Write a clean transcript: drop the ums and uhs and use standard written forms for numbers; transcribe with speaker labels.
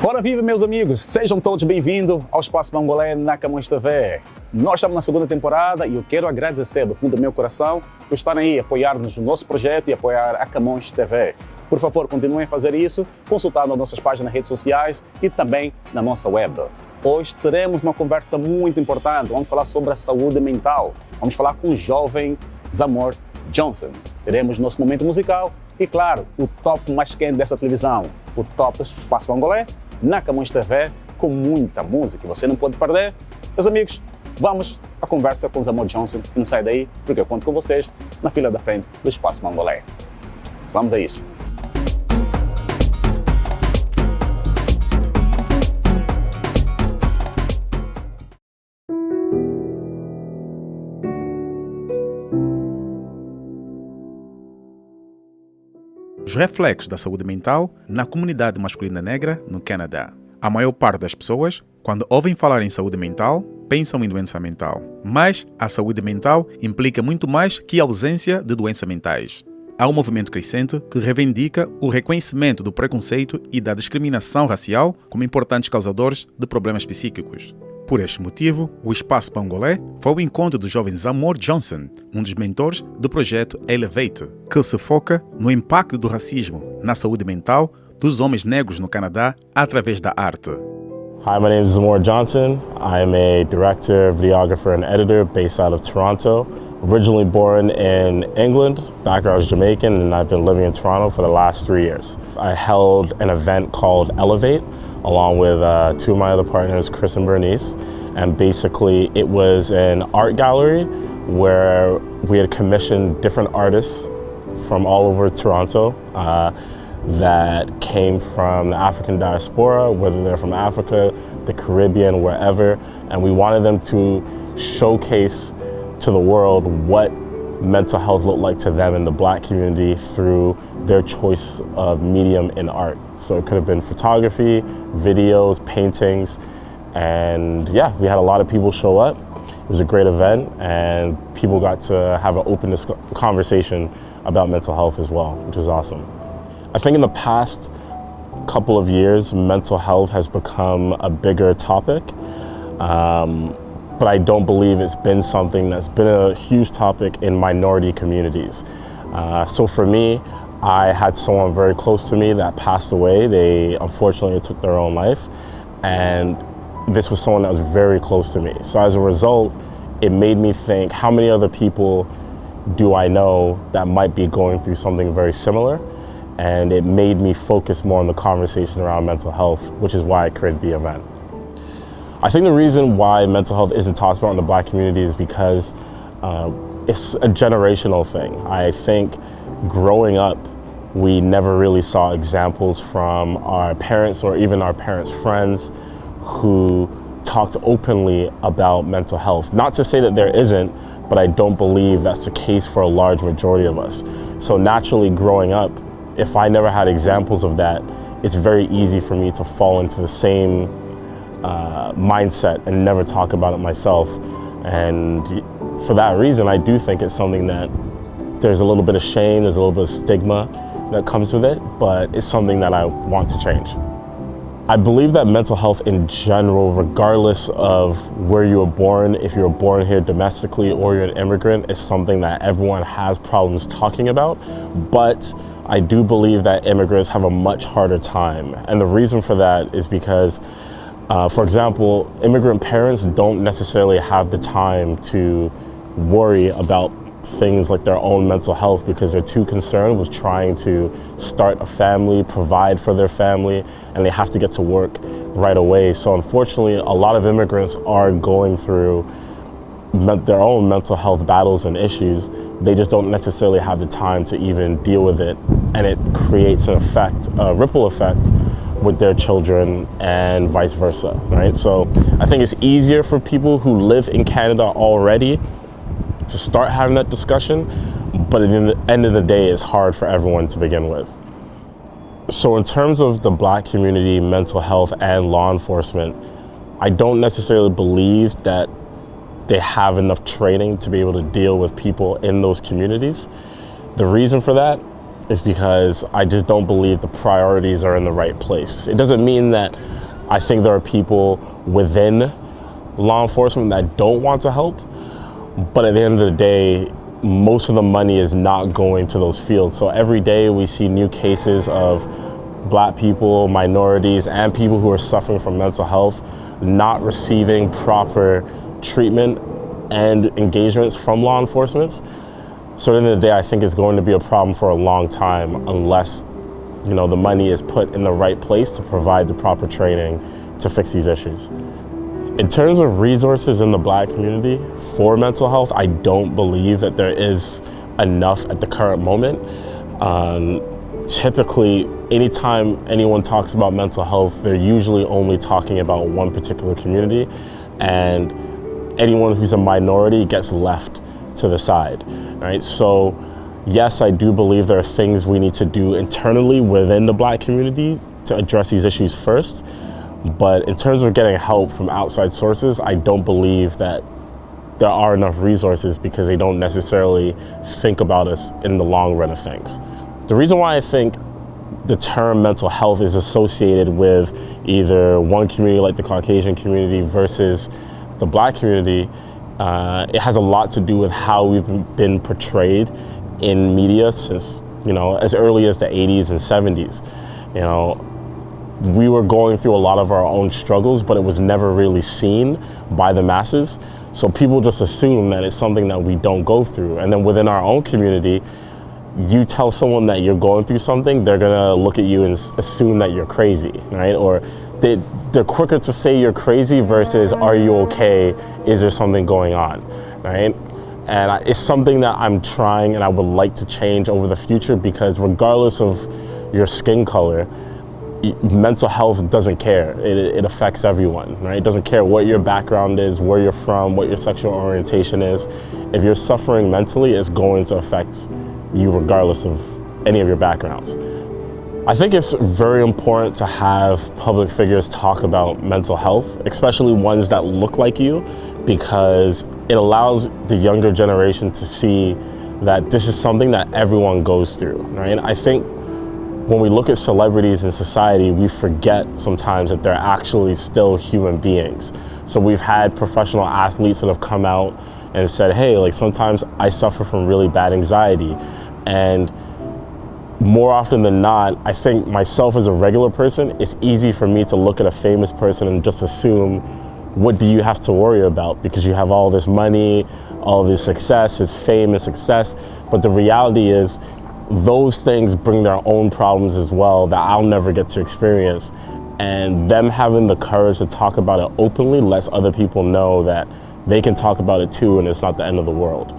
Speaker 1: Ora viva, meus amigos, sejam todos bem-vindos ao Espaço Mwangolé na Camões TV. Nós estamos na segunda temporada e eu quero agradecer do fundo do meu coração por estarem aí a apoiar-nos no nosso projeto e apoiar a Camões TV. Por favor, continuem a fazer isso, consultando as nossas páginas nas redes sociais e também na nossa web. Hoje teremos uma conversa muito importante, vamos falar sobre a saúde mental. Vamos falar com o jovem Zamour Johnson. Teremos nosso momento musical e, claro, o top mais quente dessa televisão, o top Espaço Mwangolé na Camões TV, com muita música que você não pode perder. Meus amigos, vamos à conversa com Zamour Johnson e não sai daí, porque eu conto com vocês na fila da frente do Espaço Mwangolé. Vamos a isso. Os reflexos da saúde mental na comunidade masculina negra no Canadá. A maior parte das pessoas, quando ouvem falar em saúde mental, pensam em doença mental. Mas a saúde mental implica muito mais que a ausência de doenças mentais. Há um movimento crescente que reivindica o reconhecimento do preconceito e da discriminação racial como importantes causadores de problemas psíquicos. Por este motivo, o Espaço Mwangolé foi o encontro do jovem Zamour Johnson, um dos mentores do projeto EP28, que se foca no impacto do racismo na saúde mental dos homens negros no Canadá através da arte.
Speaker 2: Hi, my name is Zamour Johnson. I am a director, videographer, and editor based out of Toronto. Originally born in England, background is Jamaican, and I've been living in Toronto for the last 3 years. I held an event called Elevate, along with two of my other partners, Chris and Bernice. And basically it was an art gallery where we had commissioned different artists from all over Toronto that came from the African diaspora, whether they're from Africa, the Caribbean, wherever. And we wanted them to showcase to the world what mental health looked like to them in the Black community through their choice of medium in art. So it could have been photography, videos, paintings, and yeah, we had a lot of people show up. It was a great event, and people got to have an open conversation about mental health as well, which was awesome. I think in the past couple of years, mental health has become a bigger topic. But I don't believe it's been something that's been a huge topic in minority communities. So for me, I had someone very close to me that passed away. They unfortunately took their own life, and this was someone that was very close to me. So as a result, it made me think, how many other people do I know that might be going through something very similar? And it made me focus more on the conversation around mental health, which is why I created the event. I think the reason why mental health isn't talked about in the Black community is because it's a generational thing. I think growing up, we never really saw examples from our parents or even our parents' friends who talked openly about mental health. Not to say that there isn't, but I don't believe that's the case for a large majority of us. So naturally, growing up, if I never had examples of that, it's very easy for me to fall into the same mindset and never talk about it myself. And for that reason, I do think it's something that there's a little bit of shame, there's a little bit of stigma that comes with it, but it's something that I want to change. I believe that mental health in general, regardless of where you were born, if you were born here domestically or you're an immigrant, is something that everyone has problems talking about. But I do believe that immigrants have a much harder time. And the reason for that is because for example, immigrant parents don't necessarily have the time to worry about things like their own mental health because they're too concerned with trying to start a family, provide for their family, and they have to get to work right away. So unfortunately, a lot of immigrants are going through their own mental health battles and issues. They just don't necessarily have the time to even deal with it, and it creates an effect, a ripple effect with their children and vice versa, right? So I think it's easier for people who live in Canada already to start having that discussion, but at the end of the day, it's hard for everyone to begin with. So in terms of the Black community, mental health, and law enforcement, I don't necessarily believe that they have enough training to be able to deal with people in those communities. The reason for that is because I just don't believe the priorities are in the right place. It doesn't mean that I think there are people within law enforcement that don't want to help, but at the end of the day, most of the money is not going to those fields. So every day we see new cases of Black people, minorities, and people who are suffering from mental health not receiving proper treatment and engagements from law enforcement. So at the end of the day, I think it's going to be a problem for a long time unless, the money is put in the right place to provide the proper training to fix these issues. In terms of resources in the Black community for mental health, I don't believe that there is enough at the current moment. Typically, anytime anyone talks about mental health, they're usually only talking about one particular community, and anyone who's a minority gets left to the side, right? So yes, I do believe there are things we need to do internally within the Black community to address these issues first. But in terms of getting help from outside sources, I don't believe that there are enough resources because they don't necessarily think about us in the long run of things. The reason why I think the term mental health is associated with either one community like the Caucasian community versus the Black community, it has a lot to do with how we've been portrayed in media since, as early as the 80s and 70s. We were going through a lot of our own struggles, but it was never really seen by the masses. So people just assume that it's something that we don't go through. And then within our own community, you tell someone that you're going through something, they're gonna look at you and assume that you're crazy, right? Or they're quicker to say you're crazy versus are you okay? Is there something going on, right? And it's something that I'm trying and I would like to change over the future, because regardless of your skin color, mental health doesn't care. It affects everyone, right? It doesn't care what your background is, where you're from, what your sexual orientation is. If you're suffering mentally, it's going to affect you regardless of any of your backgrounds. I think it's very important to have public figures talk about mental health, especially ones that look like you, because it allows the younger generation to see that this is something that everyone goes through, right? I think when we look at celebrities in society, we forget sometimes that they're actually still human beings. So we've had professional athletes that have come out and said, hey, sometimes I suffer from really bad anxiety. And more often than not, I think myself as a regular person, it's easy for me to look at a famous person and just assume, what do you have to worry about? Because you have all this money, all this success, it's fame and success. But the reality is, those things bring their own problems as well that I'll never get to experience. And them having the courage to talk about it openly lets other people know that they can talk about it too, and it's not the end of the world.